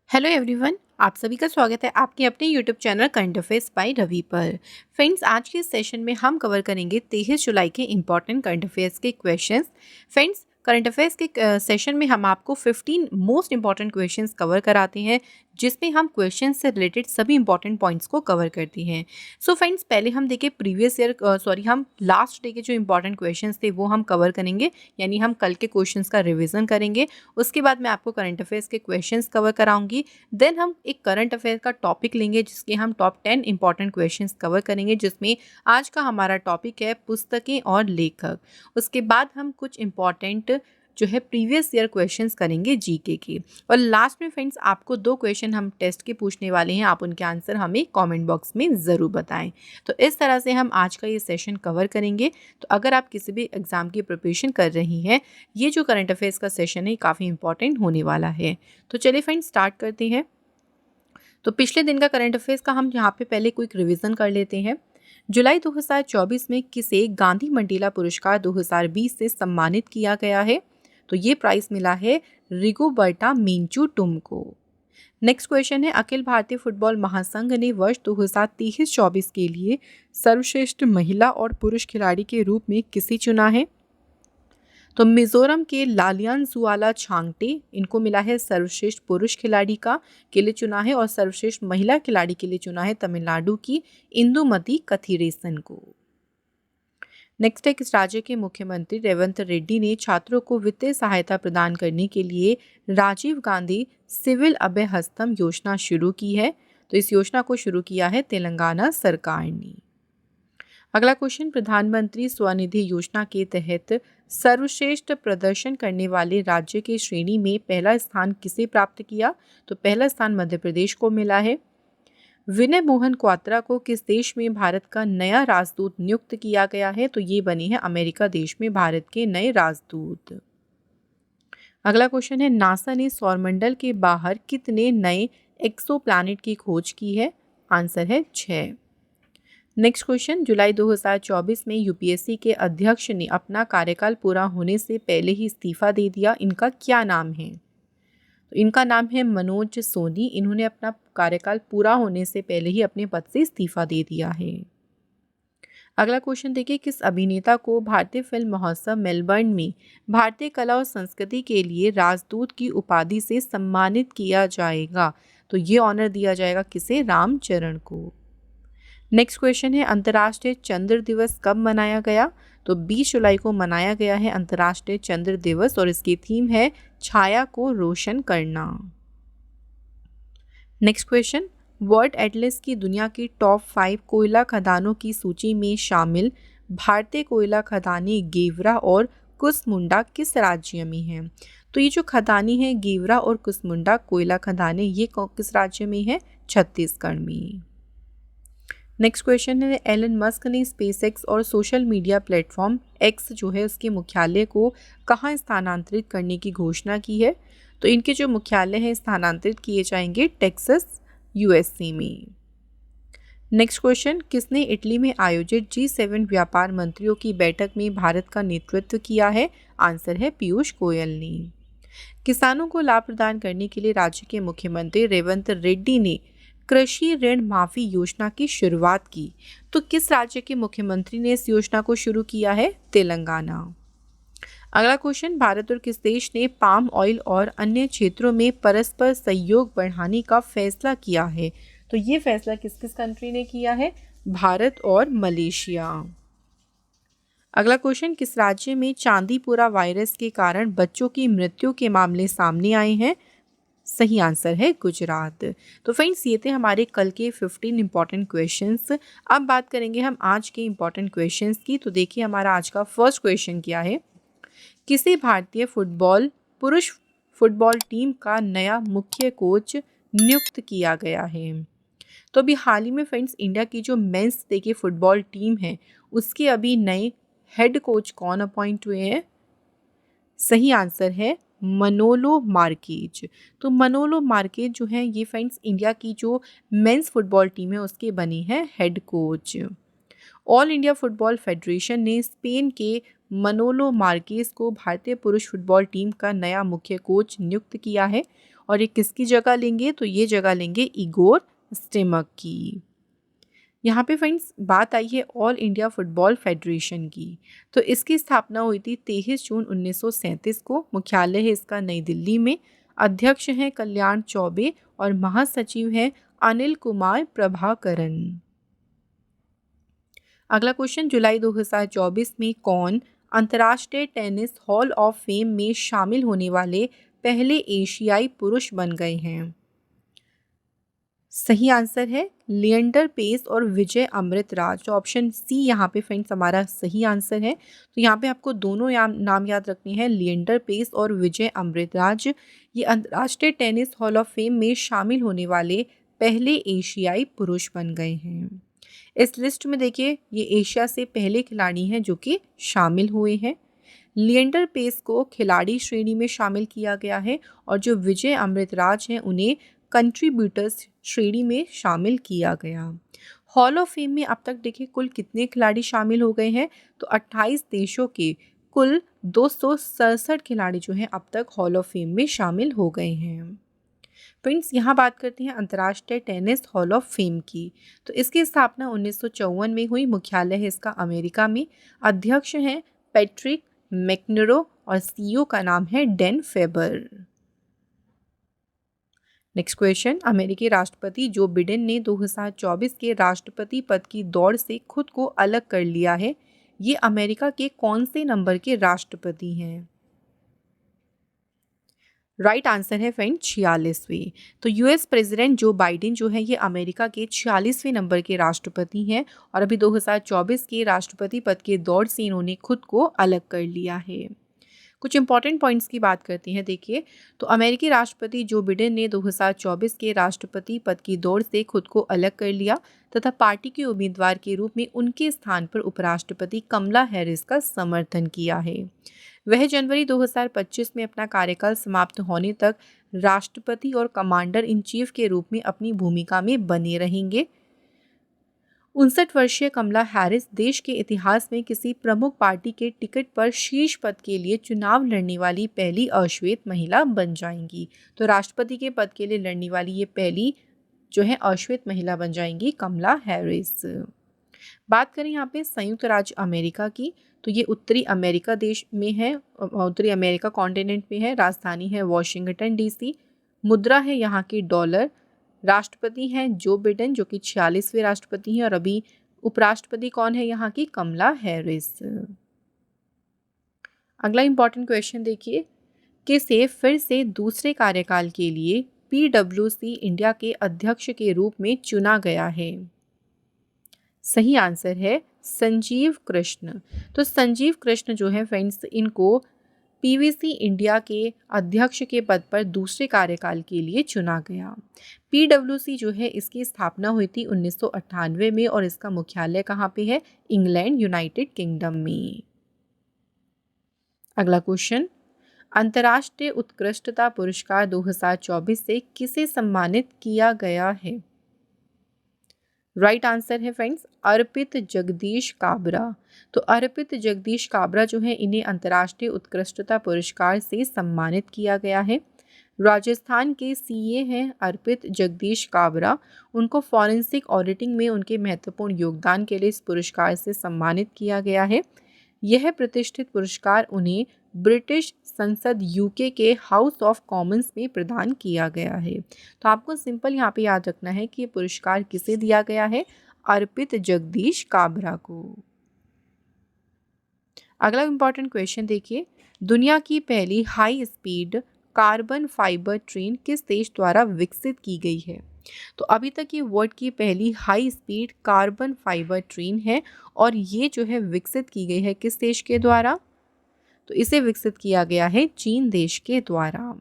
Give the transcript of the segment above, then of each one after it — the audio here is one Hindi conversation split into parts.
Hello everyone. आप सभी का स्वागत है आपके अपने YouTube channel current affairs by Ravi पर। फ्रेंड्स, आज के इस सेशन में हम कवर करेंगे 23 जुलाई के इंपॉर्टेंट करंट अफेयर्स के क्वेश्चंस। फ्रेंड्स, करंट अफेयर्स के सेशन में हम आपको 15 मोस्ट इंपॉर्टेंट क्वेश्चंस कवर कराते हैं, जिसमें हम क्वेश्चन से रिलेटेड सभी इंपॉर्टेंट पॉइंट्स को कवर करते हैं। सो फ्रेंड्स, पहले हम देखिए हम लास्ट डे के जो इंपॉर्टेंट क्वेश्चंस थे वो हम कवर करेंगे, यानी हम कल के क्वेश्चंस का रिविजन करेंगे। उसके बाद मैं आपको करंट अफेयर्स के क्वेश्चंस कवर कराऊंगी। देन हम एक करंट अफेयर का टॉपिक लेंगे, जिसके हम टॉप 10 इंपॉर्टेंट क्वेश्चंस कवर करेंगे, जिसमें आज का हमारा टॉपिक है पुस्तकें और लेखक। उसके बाद हम कुछ इंपॉर्टेंट जो है प्रीवियस ईयर क्वेश्चंस करेंगे जीके के। और लास्ट में फ्रेंड्स, आपको 2 क्वेश्चन हम टेस्ट के पूछने वाले हैं, आप उनके आंसर हमें कमेंट बॉक्स में ज़रूर बताएं। तो इस तरह से हम आज का ये सेशन कवर करेंगे। तो अगर आप किसी भी एग्ज़ाम की प्रिपरेशन कर रही हैं, ये जो करंट अफेयर्स का सेशन है काफ़ी इंपॉर्टेंट होने वाला है। तो चलिए फ्रेंड्स, स्टार्ट करते हैं। तो पिछले दिन का करंट अफेयर्स का हम यहाँ पे पहले क्विक रिवीजन कर लेते हैं। जुलाई 2024 में किसे गांधी मंडेला पुरस्कार 2020 से सम्मानित किया गया है? तो ये प्राइज मिला है रिगोबर्टा मेंचू को। नेक्स्ट क्वेश्चन है, अखिल भारतीय फुटबॉल महासंघ ने वर्ष 2023-24 के लिए सर्वश्रेष्ठ महिला और पुरुष खिलाड़ी के रूप में किसे चुना है? तो मिजोरम के लालियांजुआला छांगटे, इनको मिला है सर्वश्रेष्ठ पुरुष खिलाड़ी का के लिए चुना है, और सर्वश्रेष्ठ महिला खिलाड़ी के लिए चुना है तमिलनाडु की इंदुमती कथिरेसन को। नेक्स्ट है, किस राज्य के मुख्यमंत्री रेवंत रेड्डी ने छात्रों को वित्तीय सहायता प्रदान करने के लिए राजीव गांधी सिविल अभयहस्तम योजना शुरू की है? तो इस योजना को शुरू किया है तेलंगाना सरकार ने। अगला क्वेश्चन, प्रधानमंत्री स्वनिधि योजना के तहत सर्वश्रेष्ठ प्रदर्शन करने वाले राज्य की श्रेणी में पहला स्थान किसे प्राप्त किया? तो पहला स्थान मध्य प्रदेश को मिला है। विनय मोहन क्वात्रा को किस देश में भारत का नया राजदूत नियुक्त किया गया है? तो ये बने हैं अमेरिका देश में भारत के नए राजदूत। अगला क्वेश्चन है, नासा ने सौरमंडल के बाहर कितने नए एक्सोप्लैनेट की खोज की है? आंसर है 6। नेक्स्ट क्वेश्चन, जुलाई 2024 में यूपीएससी के अध्यक्ष ने अपना कार्यकाल पूरा होने से पहले ही इस्तीफा दे दिया, इनका क्या नाम है? तो इनका नाम है मनोज सोनी। इन्होंने अपना कार्यकाल पूरा होने से पहले ही अपने पद से इस्तीफा दे दिया है। अगला क्वेश्चन देखिए, किस अभिनेता को भारतीय फिल्म महोत्सव मेलबर्न में भारतीय कला और संस्कृति के लिए राजदूत की उपाधि से सम्मानित किया जाएगा? तो ये ऑनर दिया जाएगा किसे? रामचरण को। नेक्स्ट क्वेश्चन है, अंतर्राष्ट्रीय चंद्र दिवस कब मनाया गया? तो 20 जुलाई को मनाया गया है अंतर्राष्ट्रीय चंद्र दिवस, और इसकी थीम है छाया को रोशन करना। नेक्स्ट क्वेश्चन, वर्ल्ड एटलस की दुनिया की टॉप 5 कोयला खदानों की सूची में शामिल भारतीय कोयला खदानें गेवरा और कुसमुंडा किस राज्य में हैं? तो ये जो खदानी है गेवरा और कुसमुंडा कोयला खदानें, ये किस राज्य में है? छत्तीसगढ़ में। नेक्स्ट क्वेश्चन है, एलन मस्क ने स्पेसएक्स और सोशल मीडिया प्लेटफॉर्म एक्स जो है उसके मुख्यालय को कहाँ स्थानांतरित करने की घोषणा की है? तो इनके जो मुख्यालय हैं स्थानांतरित किए जाएंगे टेक्सास यूएसए में। नेक्स्ट क्वेश्चन, किसने इटली में आयोजित G7 व्यापार मंत्रियों की बैठक में भारत का नेतृत्व किया है? आंसर है पीयूष गोयल ने। किसानों को लाभ प्रदान करने के लिए राज्य के मुख्यमंत्री रेवंत रेड्डी ने कृषि ऋण माफी योजना की शुरुआत की। तो किस राज्य के मुख्यमंत्री ने इस योजना को शुरू किया है? तेलंगाना। अगला क्वेश्चन, भारत और किस देश ने पाम ऑयल और अन्य क्षेत्रों में परस्पर सहयोग बढ़ाने का फैसला किया है? तो ये फैसला किस किस कंट्री ने किया है? भारत और मलेशिया। अगला क्वेश्चन, किस राज्य में चांदीपुरा वायरस के कारण बच्चों की मृत्यु के मामले सामने आए हैं? सही आंसर है गुजरात। तो फ्रेंड्स, ये थे हमारे कल के 15 इंपॉर्टेंट क्वेश्चंस। अब बात करेंगे हम आज के इंपॉर्टेंट क्वेश्चंस की। तो देखिए हमारा आज का फर्स्ट क्वेश्चन क्या है, किसे भारतीय पुरुष फुटबॉल टीम का नया मुख्य कोच नियुक्त किया गया है? तो अभी हाल ही में फ्रेंड्स, इंडिया की जो मेंस देखिए फुटबॉल टीम है उसके अभी नए हेड कोच कौन अपॉइंट हुए हैं? सही आंसर है मनोलो मार्केज। तो मनोलो मार्केज जो है ये फ्रेंड्स इंडिया की जो मेंस फुटबॉल टीम है उसके बनी है head coach. All India football federation ने स्पेन के मनोलो मार्केज को भारतीय पुरुष फुटबॉल टीम का नया मुख्य कोच नियुक्त किया है, और ये किसकी जगह लेंगे, तो ये जगह लेंगे इगोर स्टिमक की। यहाँ पे फ्रेंड्स बात आई है ऑल इंडिया फुटबॉल फेडरेशन की। तो इसकी स्थापना हुई थी 23 जून 1937 को। मुख्यालय है इसका नई दिल्ली में। अध्यक्ष हैं कल्याण चौबे और महासचिव हैं अनिल कुमार प्रभाकरन। अगला क्वेश्चन, जुलाई 2024 में कौन अंतर्राष्ट्रीय टेनिस हॉल ऑफ फेम में शामिल होने वाले पहले एशियाई पुरुष बन गए हैं? सही आंसर है लिएंडर पेस और विजय अमृतराज। तो ऑप्शन सी यहाँ पे फ्रेंड्स हमारा सही आंसर है। तो यहाँ पे आपको दोनों नाम याद रखने हैं, लिएंडर पेस और विजय अमृतराज। ये अंतर्राष्ट्रीय टेनिस हॉल ऑफ फेम में शामिल होने वाले पहले एशियाई पुरुष बन गए हैं। इस लिस्ट में देखिए ये एशिया से पहले खिलाड़ी हैं जो कि शामिल हुए हैं। लिएंडर पेस को खिलाड़ी श्रेणी में शामिल किया गया है और जो विजय अमृतराज हैं उन्हें कंट्रीब्यूटर्स श्रेणी में शामिल किया गया। हॉल ऑफ फेम में अब तक देखिए कुल कितने खिलाड़ी शामिल हो गए हैं, तो 28 देशों के कुल 267 खिलाड़ी जो हैं अब तक हॉल ऑफ फेम में शामिल हो गए हैं। फ्रेंड्स यहाँ बात करते हैं अंतर्राष्ट्रीय टेनिस हॉल ऑफ फेम की। तो इसकी स्थापना 1954 में हुई। मुख्यालय है इसका अमेरिका में। अध्यक्ष हैं पैट्रिक मैकनरो और सीईओ का नाम है डैन फेबर। नेक्स्ट क्वेश्चन, अमेरिकी राष्ट्रपति जो बिडेन ने 2024 के राष्ट्रपति पद की दौड़ से खुद को अलग कर लिया है। ये अमेरिका के कौन से नंबर के राष्ट्रपति हैं? राइट आंसर है फ्रेंड 46वें। तो यूएस प्रेसिडेंट जो बाइडेन जो है ये अमेरिका के 46वें नंबर के राष्ट्रपति हैं और अभी 2024 के राष्ट्रपति पद के दौड़ से इन्होंने खुद को अलग कर लिया है। कुछ इंपॉर्टेंट पॉइंट्स की बात करते हैं। देखिए, तो अमेरिकी राष्ट्रपति जो बिडेन ने 2024 के राष्ट्रपति पद की दौड़ से खुद को अलग कर लिया तथा पार्टी के उम्मीदवार के रूप में उनके स्थान पर उपराष्ट्रपति कमला हैरिस का समर्थन किया है। वह जनवरी 2025 में अपना कार्यकाल समाप्त होने तक राष्ट्रपति और कमांडर इन चीफ के रूप में अपनी भूमिका में बने रहेंगे। 59 वर्षीय कमला हैरिस देश के इतिहास में किसी प्रमुख पार्टी के टिकट पर शीर्ष पद के लिए चुनाव लड़ने वाली पहली अश्वेत महिला बन जाएंगी। तो राष्ट्रपति के पद के लिए लड़ने वाली ये पहली जो है अश्वेत महिला बन जाएंगी कमला हैरिस। बात करें यहाँ पे संयुक्त राज्य अमेरिका की, तो ये उत्तरी अमेरिका देश में है, उत्तरी अमेरिका कॉन्टिनेंट में है। राजधानी है वॉशिंगटन डीसी। मुद्रा है यहाँ की डॉलर। राष्ट्रपति हैं जो बिडेन जो कि 46वें राष्ट्रपति हैं और अभी उपराष्ट्रपति कौन है यहाँ की? कमला हैरिस। अगला इंपॉर्टेंट क्वेश्चन देखिए, किसे फिर से दूसरे कार्यकाल के लिए पीडब्ल्यूसी इंडिया के अध्यक्ष के रूप में चुना गया है? सही आंसर है संजीव कृष्ण। तो संजीव कृष्ण जो है फ्रेंड्स इनको पीवीसी इंडिया के अध्यक्ष के पद पर दूसरे कार्यकाल के लिए चुना गया। पीडब्ल्यूसी जो है इसकी स्थापना हुई थी 1998 में और इसका मुख्यालय कहाँ पे है? इंग्लैंड यूनाइटेड किंगडम में। अगला क्वेश्चन, अंतर्राष्ट्रीय उत्कृष्टता पुरस्कार 2024 से किसे सम्मानित किया गया है? राइट आंसर है फ्रेंड्स अर्पित जगदीश काबरा। तो अर्पित जगदीश काबरा जो है इन्हें अंतर्राष्ट्रीय उत्कृष्टता पुरस्कार से सम्मानित किया गया है। राजस्थान के सीए हैं अर्पित जगदीश काबरा। उनको फॉरेंसिक ऑडिटिंग में उनके महत्वपूर्ण योगदान के लिए इस पुरस्कार से सम्मानित किया गया है। यह प्रतिष्ठित पुरस्कार उन्हें ब्रिटिश संसद यूके के हाउस ऑफ कॉमन्स में प्रदान किया गया है। तो आपको सिंपल यहाँ पे याद रखना है कि ये पुरस्कार किसे दिया गया है? अर्पित जगदीश काबरा को। अगला इंपॉर्टेंट क्वेश्चन देखिए, दुनिया की पहली high speed carbon fibre train किस देश द्वारा विकसित की गई है? तो अभी तक ये वर्ल्ड की पहली high speed carbon fibre train है और ये जो है विकसित की गई है किस देश के द्वारा? तो इसे विकसित किया गया है चीन देश के द्वारा।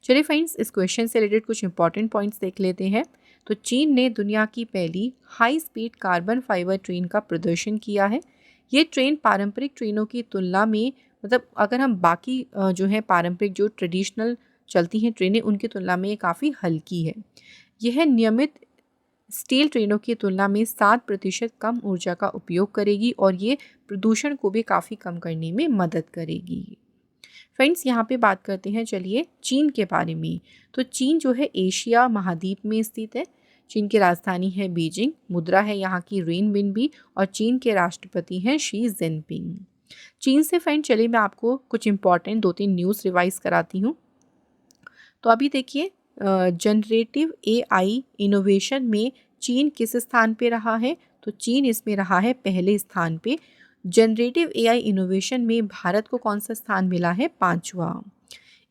चलिए फ्रेंड्स इस क्वेश्चन से रिलेटेड कुछ इंपॉर्टेंट पॉइंट्स देख लेते हैं। तो चीन ने दुनिया की पहली high speed carbon fibre train का प्रदर्शन किया है। ये ट्रेन पारंपरिक ट्रेनों की तुलना में मतलब अगर हम बाकी जो है पारंपरिक जो ट्रेडिशनल चलती हैं ट्रेनें उनकी तुलना में ये काफ़ी हल्की है। यह नियमित स्टील ट्रेनों की तुलना में 7% कम ऊर्जा का उपयोग करेगी और ये प्रदूषण को भी काफ़ी कम करने में मदद करेगी। फ्रेंड्स यहाँ पे बात करते हैं चलिए चीन के बारे में। तो चीन जो है एशिया महाद्वीप में स्थित है। चीन की राजधानी है बीजिंग, मुद्रा है यहाँ की रेनबिनबी और चीन के राष्ट्रपति हैं शी जिनपिंग। चीन से फ्रेंड चलिए मैं आपको कुछ इंपॉर्टेंट 2-3 न्यूज़ रिवाइज कराती हूँ। तो अभी देखिए जनरेटिव एआई इनोवेशन में चीन किस स्थान पे रहा है? तो चीन इसमें रहा है पहले स्थान पे। जनरेटिव एआई इनोवेशन में भारत को कौन सा स्थान मिला है? 5वां।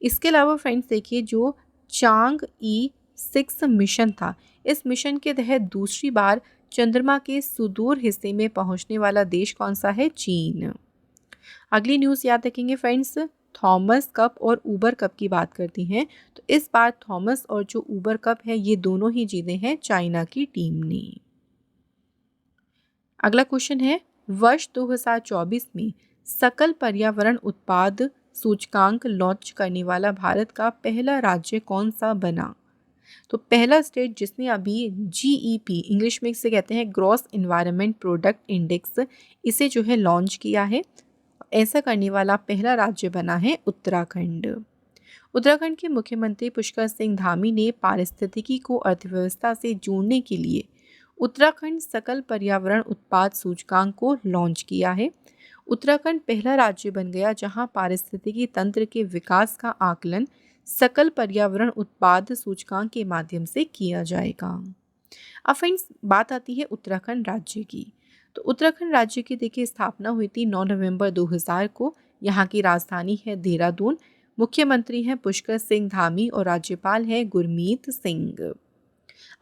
इसके अलावा फ्रेंड्स देखिए जो चांग-ई 6 मिशन था, इस मिशन के तहत दूसरी बार चंद्रमा के सुदूर हिस्से में पहुंचने वाला देश कौन सा है? चीन। अगली न्यूज़ याद रखेंगे फ्रेंड्स, थॉमस कप और ऊबर कप की बात करती हैं। तो इस बार थॉमस और जो ऊबर कप है ये दोनों ही जीते हैं चाइना की टीम ने। अगला क्वेश्चन है, वर्ष 2024 में सकल पर्यावरण उत्पाद सूचकांक लॉन्च करने वाला भारत का पहला राज्य कौन सा बना? तो पहला स्टेट जिसने अभी जीईपी, इंग्लिश में इसे कहते हैं ग्रॉस इन्वायरमेंट प्रोडक्ट इंडेक्स, इसे जो है लॉन्च किया है। ऐसा करने वाला पहला राज्य बना है उत्तराखंड। उत्तराखंड के मुख्यमंत्री पुष्कर सिंह धामी ने पारिस्थितिकी को अर्थव्यवस्था से जोड़ने के लिए उत्तराखंड सकल पर्यावरण उत्पाद सूचकांक को लॉन्च किया है। उत्तराखंड पहला राज्य बन गया जहां पारिस्थितिकी तंत्र के विकास का आकलन सकल पर्यावरण उत्पाद सूचकांक के माध्यम से किया जाएगा। अब फ्रेंड्स बात आती है उत्तराखंड राज्य की। तो उत्तराखंड राज्य की देखिए स्थापना हुई थी 9 नवंबर 2000 को। यहाँ की राजधानी है देहरादून। मुख्यमंत्री हैं पुष्कर सिंह धामी और राज्यपाल हैं गुरमीत सिंह।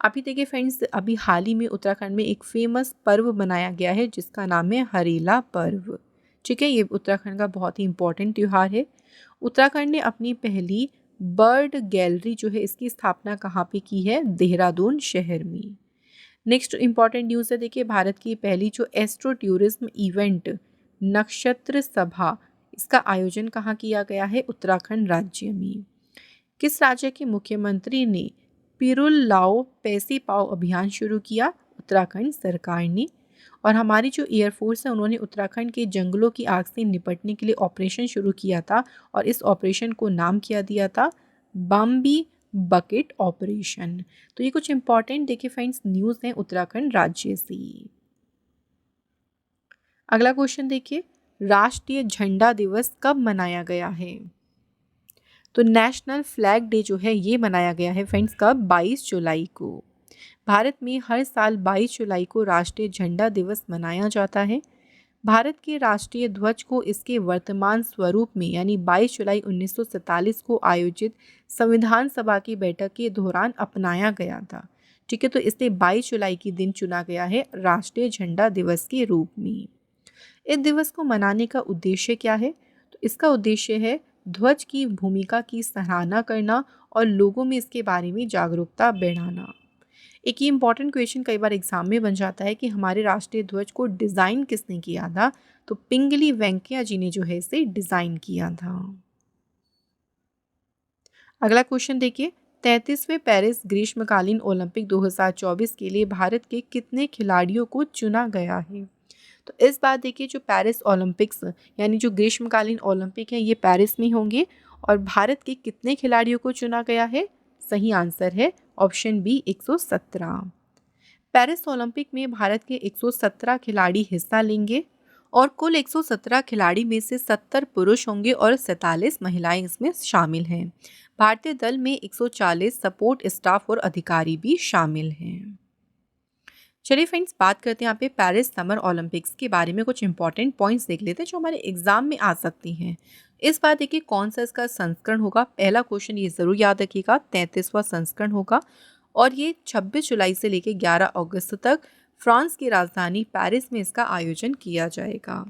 अभी देखिए फ्रेंड्स अभी हाल ही में उत्तराखंड में एक फेमस पर्व मनाया गया है जिसका नाम है हरेला पर्व। ठीक है, ये उत्तराखंड का बहुत ही इंपॉर्टेंट त्यौहार है। उत्तराखंड ने अपनी पहली बर्ड गैलरी जो है इसकी स्थापना कहाँ पे की है? देहरादून शहर में। नेक्स्ट इंपॉर्टेंट न्यूज़ है देखिए भारत की पहली जो एस्ट्रो टूरिज्म इवेंट नक्षत्र सभा, इसका आयोजन कहाँ किया गया है? उत्तराखंड राज्य में। किस राज्य के मुख्यमंत्री ने पिरुल लाओ पैसी पाओ अभियान शुरू किया? उत्तराखंड सरकार ने। और हमारी जो एयरफोर्स है उन्होंने उत्तराखंड के जंगलों की आग से निपटने के लिए ऑपरेशन शुरू किया था और इस ऑपरेशन को नाम क्या दिया था? बम्बी बकेट ऑपरेशन। तो ये कुछ इंपॉर्टेंट देखिए फ्रेंड्स न्यूज़ हैं उत्तराखंड राज्य से। अगला क्वेश्चन देखिए, राष्ट्रीय झंडा दिवस कब मनाया गया है? तो नेशनल फ्लैग डे जो है ये मनाया गया है फ्रेंड्स कब? 22 जुलाई को। भारत में हर साल 22 जुलाई को राष्ट्रीय झंडा दिवस मनाया जाता है। भारत के राष्ट्रीय ध्वज को इसके वर्तमान स्वरूप में यानी 22 जुलाई 1947 को आयोजित संविधान सभा की बैठक के दौरान अपनाया गया था। ठीक है, तो इसे 22 जुलाई के दिन चुना गया है राष्ट्रीय झंडा दिवस के रूप में। इस दिवस को मनाने का उद्देश्य क्या है? तो इसका उद्देश्य है ध्वज की भूमिका की सराहना करना और लोगों में इसके बारे में जागरूकता बढ़ाना। एक ये इंपॉर्टेंट क्वेश्चन कई बार एग्जाम में बन जाता है कि हमारे राष्ट्रीय ध्वज को डिज़ाइन किसने किया था? तो पिंगली वेंकैया जी ने जो है इसे डिज़ाइन किया था। अगला क्वेश्चन देखिए, 33वें पेरिस ग्रीष्मकालीन ओलंपिक 2024 के लिए भारत के कितने खिलाड़ियों को चुना गया है? तो इस बार देखिए जो पेरिस ओलंपिक्स यानी जो ग्रीष्मकालीन ओलंपिक है ये पेरिस में होंगे और भारत के कितने खिलाड़ियों को चुना गया है? सही आंसर है ऑप्शन बी 117। पेरिस ओलंपिक में भारत के 117 खिलाड़ी हिस्सा लेंगे और कुल 117 खिलाड़ी में से 70 पुरुष होंगे और 47 महिलाएं इसमें शामिल हैं। भारतीय दल में 140 सपोर्ट स्टाफ और अधिकारी भी शामिल हैं। चलिए फ्रेंड्स बात करते हैं यहाँ पे पेरिस समर ओलंपिक्स के बारे में। कुछ इंपॉर्टेंट पॉइंट्स देख लेते हैं जो हमारे एग्जाम में आ सकती हैं। इस बार देखिए कौन सा इसका संस्करण होगा। पहला क्वेश्चन ये ज़रूर याद रखिएगा, 33वां संस्करण होगा और ये 26 जुलाई से लेकर 11 अगस्त तक फ्रांस की राजधानी पेरिस में इसका आयोजन किया जाएगा।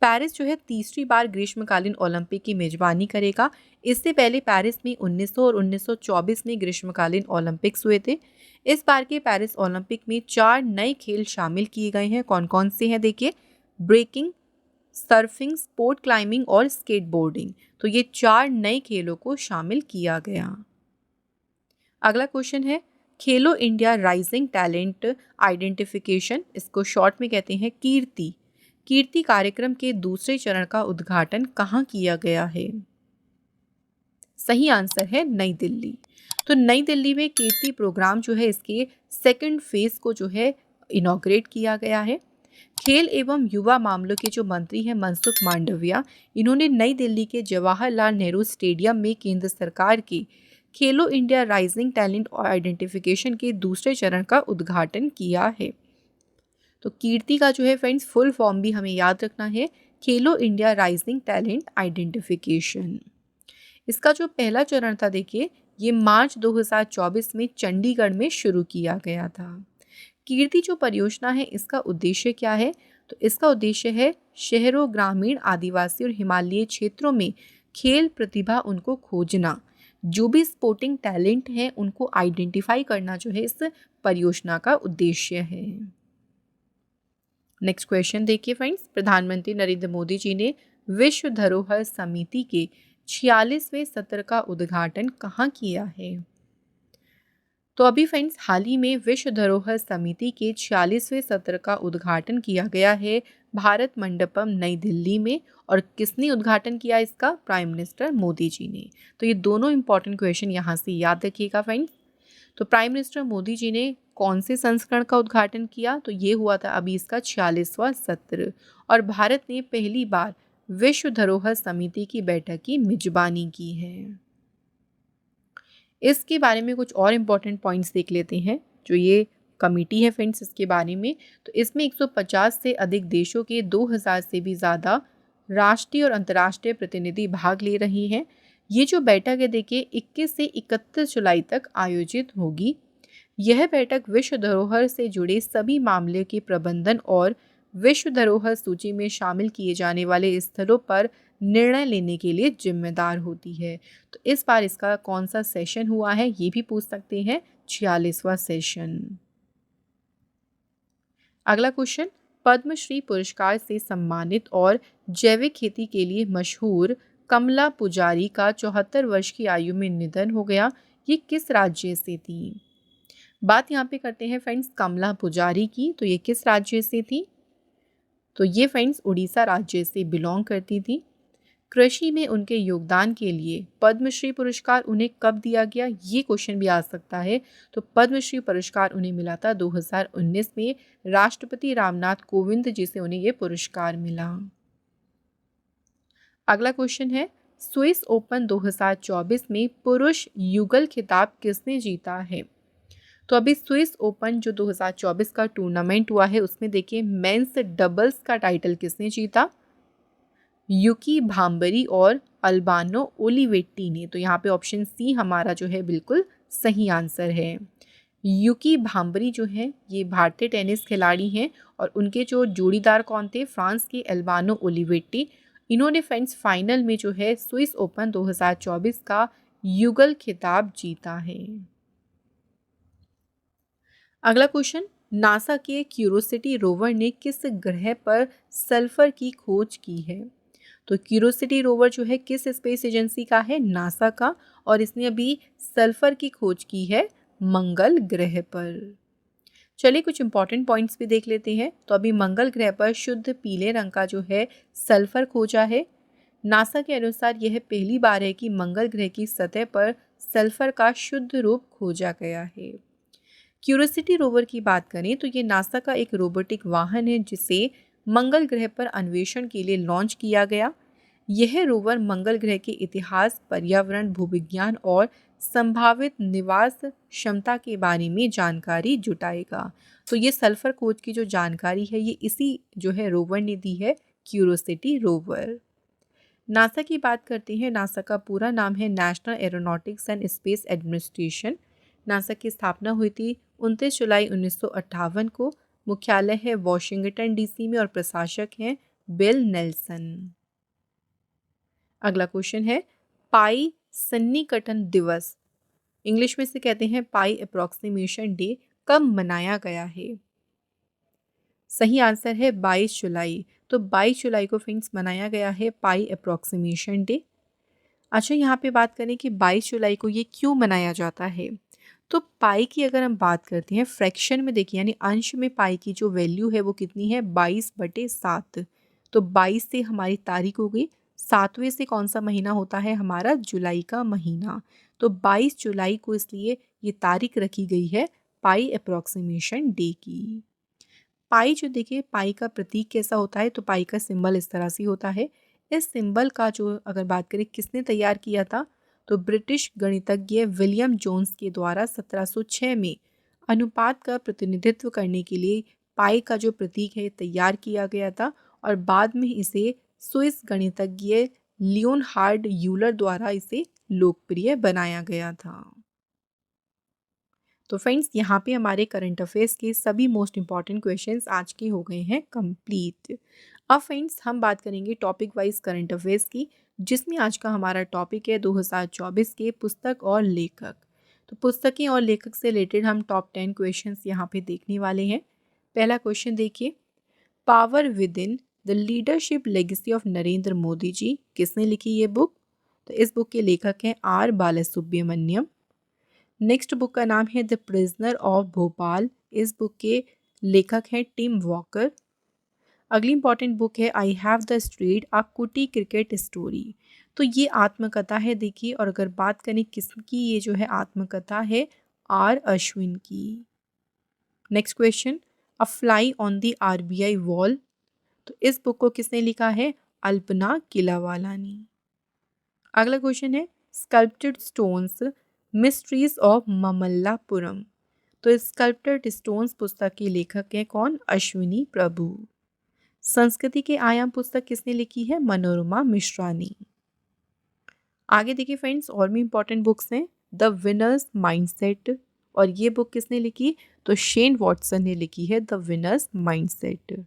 पेरिस जो है तीसरी बार ग्रीष्मकालीन ओलंपिक की मेजबानी करेगा। इससे पहले पेरिस में 1900 और 1924 में ग्रीष्मकालीन ओलंपिक्स हुए थे। इस बार के पेरिस ओलंपिक में 4 नए खेल शामिल किए गए हैं। कौन कौन से हैं देखिए, ब्रेकिंग, सर्फिंग, स्पोर्ट क्लाइंबिंग और स्केटबोर्डिंग। तो ये 4 नए खेलों को शामिल किया गया। अगला क्वेश्चन है, खेलो इंडिया राइजिंग टैलेंट आइडेंटिफिकेशन, इसको शॉर्ट में कहते हैं कीर्ति कार्यक्रम के दूसरे चरण का उद्घाटन कहाँ किया गया है? सही आंसर है नई दिल्ली। तो नई दिल्ली में कीर्ति प्रोग्राम जो है इसके सेकंड फेज को जो है इनॉग्रेट किया गया है। खेल एवं युवा मामलों के जो मंत्री हैं मनसुख मांडविया, इन्होंने नई दिल्ली के जवाहरलाल नेहरू स्टेडियम में केंद्र सरकार की खेलो इंडिया राइजिंग टैलेंट और आइडेंटिफिकेशन के दूसरे चरण का उद्घाटन किया है। तो कीर्ति का जो है फ्रेंड्स फुल फॉर्म भी हमें याद रखना है, खेलो इंडिया राइजिंग टैलेंट आइडेंटिफिकेशन। इसका जो पहला चरण था देखिए, ये मार्च 2024 में चंडीगढ़ में शुरू किया गया था। कीर्ति जो परियोजना है इसका उद्देश्य क्या है? तो इसका उद्देश्य है शहरों, ग्रामीण, आदिवासी और हिमालयी क्षेत्रों में खेल प्रतिभा उनको खोजना, जो भी स्पोर्टिंग टैलेंट है उनको आइडेंटिफाई करना जो है इस परियोजना का उद्देश्य है। नेक्स्ट क्वेश्चन देखिए फ्रेंड्स, प्रधानमंत्री नरेंद्र मोदी जी ने विश्व धरोहर समिति के 46वें सत्र का उद्घाटन कहाँ किया है? तो अभी फ्रेंड्स हाल ही में विश्व धरोहर समिति के 46वें सत्र का उद्घाटन किया गया है भारत मंडपम नई दिल्ली में। और किसने उद्घाटन किया इसका? प्राइम मिनिस्टर मोदी जी ने। तो ये दोनों इंपॉर्टेंट क्वेश्चन यहाँ से याद रखिएगा फ्रेंड्स। तो प्राइम मिनिस्टर मोदी जी ने कौन से संस्करण का उद्घाटन किया? तो ये हुआ था अभी इसका 46वां सत्र। और भारत ने पहली बार विश्व धरोहर समिति की बैठक की मेजबानी की है। इसके बारे में कुछ और इम्पॉर्टेंट पॉइंट्स देख लेते हैं जो ये कमेटी है फ्रेंड्स इसके बारे में। तो इसमें 150 से अधिक देशों के 2000 से भी ज़्यादा राष्ट्रीय और अंतर्राष्ट्रीय प्रतिनिधि भाग ले रही हैं। ये जो बैठक है देखिए 21 से 31 जुलाई तक आयोजित होगी। यह बैठक विश्व धरोहर से जुड़े सभी मामले के प्रबंधन और विश्व धरोहर सूची में शामिल किए जाने वाले स्थलों पर निर्णय लेने के लिए जिम्मेदार होती है। तो इस बार इसका कौन सा सेशन हुआ है ये भी पूछ सकते हैं, 46वां सेशन। अगला क्वेश्चन, पद्मश्री पुरस्कार से सम्मानित और जैविक खेती के लिए मशहूर कमला पुजारी का 74 वर्ष की आयु में निधन हो गया। ये किस राज्य से थी? बात यहाँ पे करते हैं फ्रेंड्स कमला पुजारी की। तो ये किस राज्य से थी? तो ये फ्रेंड्स उड़ीसा राज्य से बिलोंग करती थी। कृषि में उनके योगदान के लिए पद्मश्री पुरस्कार उन्हें कब दिया गया? ये क्वेश्चन भी आ सकता है। तो पद्मश्री पुरस्कार उन्हें मिला था 2019 में, राष्ट्रपति रामनाथ कोविंद जी से उन्हें ये पुरस्कार मिला। अगला क्वेश्चन है, स्विस ओपन 2024 में पुरुष युगल खिताब किसने जीता है? तो अभी स्विस ओपन जो 2024 का टूर्नामेंट हुआ है उसमें देखिए मेंस डबल्स का टाइटल किसने जीता? यूकी भाम्बरी और अल्बानो ओलिवेट्टी ने। तो यहाँ पे ऑप्शन सी हमारा जो है बिल्कुल सही आंसर है। यूकी भाम्बरी जो है ये भारतीय टेनिस खिलाड़ी हैं और उनके जो जोड़ीदार कौन थे? फ्रांस के अल्बानो ओलिवेट्टी। इन्होंने फ्रेंड्स फाइनल में जो है स्विस ओपन 2024 का युगल खिताब जीता है। अगला क्वेश्चन, नासा के क्यूरोसिटी रोवर ने किस ग्रह पर सल्फर की खोज की है? तो क्यूरोसिटी रोवर जो है किस स्पेस एजेंसी का है? नासा का। और इसने अभी सल्फर की खोज की है मंगल ग्रह पर। चलिए कुछ इंपॉर्टेंट पॉइंट्स भी देख लेते हैं। तो अभी मंगल ग्रह पर शुद्ध पीले रंग का जो है सल्फर खोजा है। नासा के अनुसार यह पहली बार है कि मंगल ग्रह की सतह पर सल्फर का शुद्ध रूप खोजा गया है। क्यूरोसिटी रोवर की बात करें तो ये नासा का एक रोबोटिक वाहन है जिसे मंगल ग्रह पर अन्वेषण के लिए लॉन्च किया गया। यह रोवर मंगल ग्रह के इतिहास, पर्यावरण, भूविज्ञान और संभावित निवास क्षमता के बारे में जानकारी जुटाएगा। तो ये सल्फर खोज की जो जानकारी है ये इसी जो है रोवर ने दी है, क्यूरोसिटी रोवर। नासा की बात करते हैं। नासा का पूरा नाम है national aeronautics and space administration. NASA की स्थापना हुई थी 29 जुलाई 1958 को। मुख्यालय है वॉशिंगटन डीसी में और प्रशासक हैं बिल नेल्सन। अगला क्वेश्चन है, पाई सन्निकटन दिवस, इंग्लिश में से कहते हैं पाई अप्रोक्सीमेशन डे, कब मनाया गया है? सही आंसर है 22 जुलाई। तो 22 जुलाई को फ्रेंड्स मनाया गया है पाई अप्रोक्सीमेशन डे। अच्छा, यहाँ पे बात करें कि 22 जुलाई को ये क्यों मनाया जाता है। तो पाई की अगर हम बात करते हैं फ्रैक्शन में देखिए, यानी अंश में पाई की जो वैल्यू है वो कितनी है? 22/7। तो 22 से हमारी तारीख हो गई सातवें से कौन सा महीना होता है हमारा? जुलाई का महीना। तो 22 जुलाई को इसलिए ये तारीख रखी गई है पाई अप्रॉक्सीमेशन डे की। पाई जो देखिए, पाई का प्रतीक कैसा होता है? तो पाई का सिंबल इस तरह से होता है। इस सिंबल का जो अगर बात करें किसने तैयार किया था, तो ब्रिटिश गणितज्ञ विलियम जोन्स के द्वारा 1706 में अनुपात का प्रतिनिधित्व करने के लिए पाई का जो प्रतीक है तैयार किया गया था, और बाद में इसे स्विस गणितज्ञ लियोनहार्ड यूलर द्वारा इसे लोकप्रिय बनाया गया था। तो फ्रेंड्स, यहाँ पे हमारे करंट अफेयर्स के सभी मोस्ट इंपॉर्टेंट क्वेश्चंस आज के हो गए हैं कंप्लीट। अब फ्रेंड्स, हम बात करेंगे टॉपिक वाइज करंट अफेयर्स की, जिसमें आज का हमारा टॉपिक है 2024 के पुस्तक और लेखक। तो पुस्तकें और लेखक से रिलेटेड हम टॉप 10 क्वेश्चंस यहाँ पे देखने वाले हैं। पहला क्वेश्चन देखिए, power within the leadership legacy of Narendra Modi ji, किसने लिखी ये बुक? तो इस बुक के लेखक हैं आर बालासुब्रमण्यम। नेक्स्ट बुक का नाम है द प्रिजनर ऑफ भोपाल, इस बुक के लेखक हैं टिम वॉकर। अगली इंपॉर्टेंट बुक है आई हैव द स्ट्रीट अ कुटी क्रिकेट स्टोरी, तो ये आत्मकथा है देखिए। और अगर बात करें किसकी ये जो है आत्मकथा है, आर अश्विन की। Next question, a fly on the RBI wall, तो इस बुक को किसने लिखा है? अल्पना किलावाला ने। अगला क्वेश्चन है sculpted stones mysteries of Mamallapuram, तो स्कल्प्टेड स्टोन्स पुस्तक के लेखक हैं कौन? अश्विनी प्रभु। संस्कृति के आयाम पुस्तक किसने लिखी है? मनोरमा मिश्रा ने। आगे देखिए फ्रेंड्स, और भी इंपॉर्टेंट बुक्स हैं द विनर्स माइंडसेट, और ये बुक किसने लिखी? तो शेन वॉटसन ने लिखी है the winners mindset.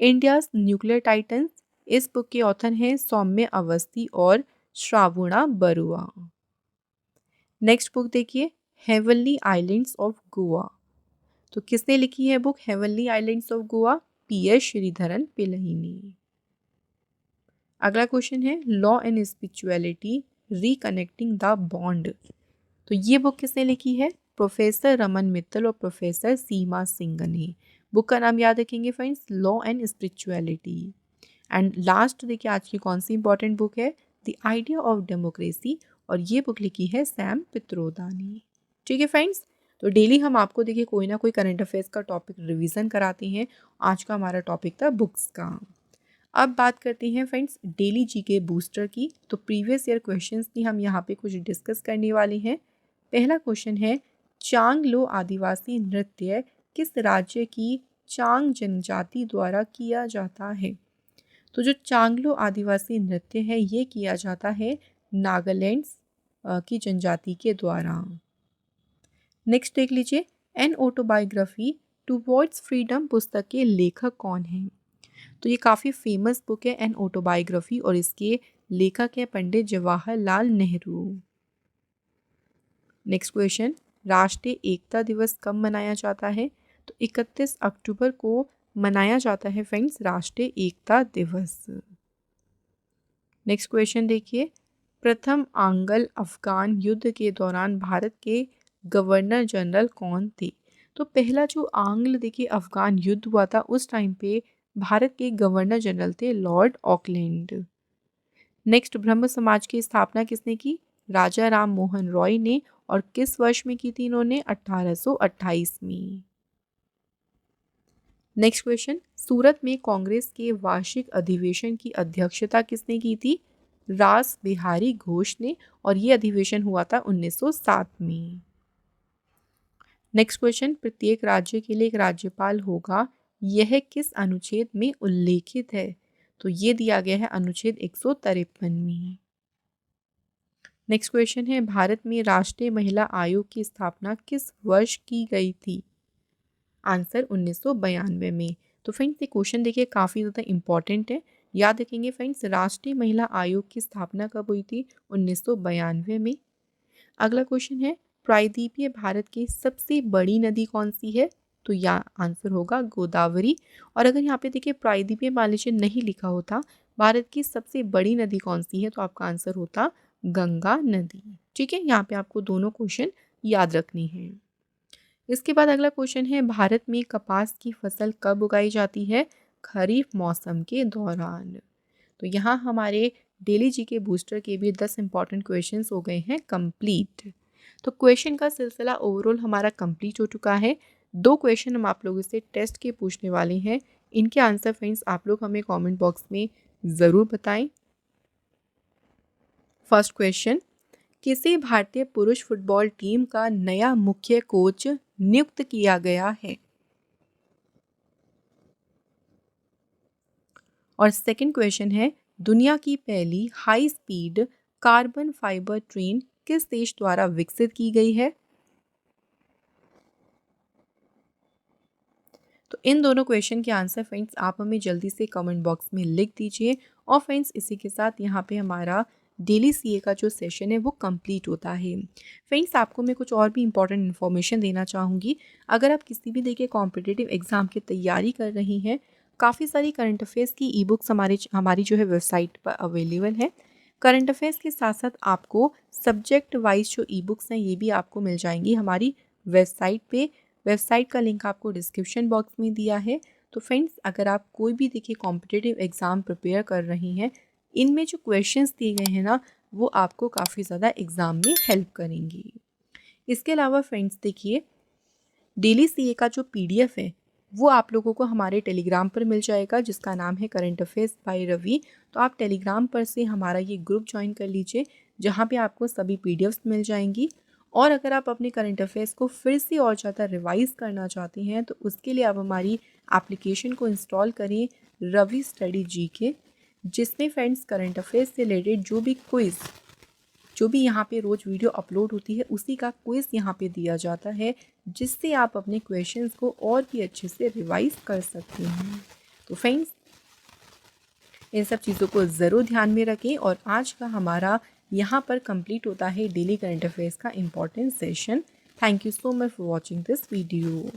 India's nuclear titans, इस बुक के ऑथर हैं सौम्य अवस्थी और श्रावुणा बरुआ। नेक्स्ट बुक देखिए, हेवनली आइलैंड्स ऑफ गोवा, तो किसने लिखी है book heavenly islands of Goa? P S. Sreedharan Pillai ने। अगला क्वेश्चन है law and spirituality reconnecting the bond, तो ये बुक किसने लिखी है? प्रोफेसर रमन मित्तल और प्रोफेसर सीमा सिंह ने। बुक का नाम याद रखेंगे friends, law and spirituality. And last देखिए आज की कौन सी इंपॉर्टेंट बुक है? द आइडिया ऑफ डेमोक्रेसी, और ये बुक लिखी है सैम पित्रोदा ने। ठीक है फ्रेंड्स, तो डेली हम आपको देखिए कोई ना कोई करंट अफेयर्स का टॉपिक रिवीजन कराते हैं। आज का हमारा टॉपिक था बुक्स का। अब बात करते हैं फ्रेंड्स डेली जीके बूस्टर की। तो प्रीवियस ईयर क्वेश्चंस की हम यहाँ पे कुछ डिस्कस करने वाले हैं। पहला क्वेश्चन है चांगलो आदिवासी नृत्य किस राज्य की चांग जनजाति द्वारा किया जाता है? तो जो चांगलो आदिवासी नृत्य है ये किया जाता है नागालैंड की जनजाति के द्वारा। नेक्स्ट देख लीजिए, एन ऑटोबायोग्राफी टुवर्ड्स फ्रीडम पुस्तक के लेखक कौन हैं? तो ये काफ़ी फेमस बुक है एन ऑटोबायोग्राफी, और इसके लेखक है पंडित जवाहरलाल नेहरू। नेक्स्ट क्वेश्चन, राष्ट्रीय एकता दिवस कब मनाया जाता है? तो 31 अक्टूबर को मनाया जाता है फ्रेंड्स राष्ट्रीय एकता दिवस। नेक्स्ट क्वेश्चन देखिए, प्रथम आंग्ल अफगान युद्ध के दौरान भारत के गवर्नर जनरल कौन थे? तो पहला जो आंग्ल देखिए अफगान युद्ध हुआ था उस टाइम पे भारत के गवर्नर जनरल थे लॉर्ड ऑकलैंड। नेक्स्ट, ब्रह्म समाज की स्थापना किसने की? राजा राम मोहन रॉय ने, और किस वर्ष में की थी इन्होंने? 1828 में। नेक्स्ट क्वेश्चन, सूरत में कांग्रेस के वार्षिक अधिवेशन की अध्यक्षता किसने की थी? रास बिहारी घोष ने, और ये अधिवेशन हुआ था 1907 में। नेक्स्ट क्वेश्चन, प्रत्येक राज्य के लिए एक राज्यपाल होगा, यह किस अनुच्छेद में उल्लेखित है? तो ये दिया गया है अनुच्छेद 153 में। नेक्स्ट क्वेश्चन है भारत में राष्ट्रीय महिला आयोग की स्थापना किस वर्ष की गई थी? आंसर 1992 में। तो फ्रेंड्स ये क्वेश्चन देखिए काफ़ी ज़्यादा इंपॉर्टेंट है, याद रखेंगे फ्रेंड्स राष्ट्रीय महिला आयोग की स्थापना कब हुई थी? 1992 में। अगला क्वेश्चन है प्रायद्वीपीय भारत की सबसे बड़ी नदी कौन सी है? तो या आंसर होगा गोदावरी। और अगर यहाँ पे देखिए प्रायद्वीपीय मालवीय नहीं लिखा होता, भारत की सबसे बड़ी नदी कौन सी है, तो आपका आंसर होता गंगा नदी। ठीक है, यहाँ पे आपको दोनों क्वेश्चन याद रखनी है। इसके बाद अगला क्वेश्चन है भारत में कपास की फसल कब उगाई जाती है? खरीफ मौसम के दौरान। तो यहाँ हमारे डेली जीके बूस्टर के भी 10 इंपॉर्टेंट क्वेश्चंस हो गए हैं कंप्लीट। तो क्वेश्चन का सिलसिला ओवरऑल हमारा कंप्लीट हो चुका है। 2 क्वेश्चन हम आप लोगों से टेस्ट के पूछने वाले हैं। इनके आंसर फ्रेंड्स आप लोग हमें कमेंट बॉक्स में ज़रूर बताएं। फर्स्ट क्वेश्चन, किसे भारतीय पुरुष फुटबॉल टीम का नया मुख्य कोच नियुक्त किया गया है? और सेकंड क्वेश्चन है, दुनिया की पहली high speed carbon fibre train किस देश द्वारा विकसित की गई है? तो इन दोनों क्वेश्चन के आंसर फ्रेंड्स आप हमें जल्दी से कमेंट बॉक्स में लिख दीजिए। और फ्रेंड्स इसी के साथ यहाँ पे हमारा डेली सीए का जो सेशन है वो कंप्लीट होता है। फ्रेंड्स आपको मैं कुछ और भी इंपॉर्टेंट इन्फॉर्मेशन देना चाहूँगी। अगर आप किसी भी देखिए कॉम्पिटिटिव एग्ज़ाम की तैयारी कर रही हैं, काफ़ी सारी करंट अफेयर्स की ई बुक्स हमारी जो है वेबसाइट पर अवेलेबल है। करंट अफेयर्स के साथ साथ आपको सब्जेक्ट वाइज जो ई बुक्स हैं ये भी आपको मिल जाएंगी हमारी वेबसाइट पे। वेबसाइट का लिंक आपको डिस्क्रिप्शन बॉक्स में दिया है। तो फ्रेंड्स अगर आप कोई भी देखिए कॉम्पिटिटिव एग्ज़ाम प्रिपेयर कर रही हैं, इनमें जो क्वेश्चंस दिए गए हैं ना वो आपको काफ़ी ज़्यादा एग्ज़ाम में हेल्प करेंगी। इसके अलावा फ्रेंड्स देखिए डेली सीए का जो पीडीएफ है वो आप लोगों को हमारे टेलीग्राम पर मिल जाएगा, जिसका नाम है करंट अफेयर्स बाय रवि। तो आप टेलीग्राम पर से हमारा ये ग्रुप ज्वाइन कर लीजिए, जहाँ पे आपको सभी पीडीएफ्स मिल जाएंगी। और अगर आप अपने करंट अफेयर्स को फिर से और ज़्यादा रिवाइज करना चाहते हैं तो उसके लिए आप हमारी एप्लीकेशन को इंस्टॉल करें, रवि स्टडी जीके, जिसमें फ्रेंड्स करंट अफेयर्स से रिलेटेड जो भी यहाँ पे रोज़ वीडियो अपलोड होती है उसी का क्विज़ यहाँ पे दिया जाता है, जिससे आप अपने क्वेश्चंस को और भी अच्छे से रिवाइज कर सकते हैं। तो फ्रेंड्स इन सब चीज़ों को ज़रूर ध्यान में रखें। और आज का हमारा यहाँ पर कंप्लीट होता है डेली करंट अफेयर्स का important session. Thank you so much for watching this video.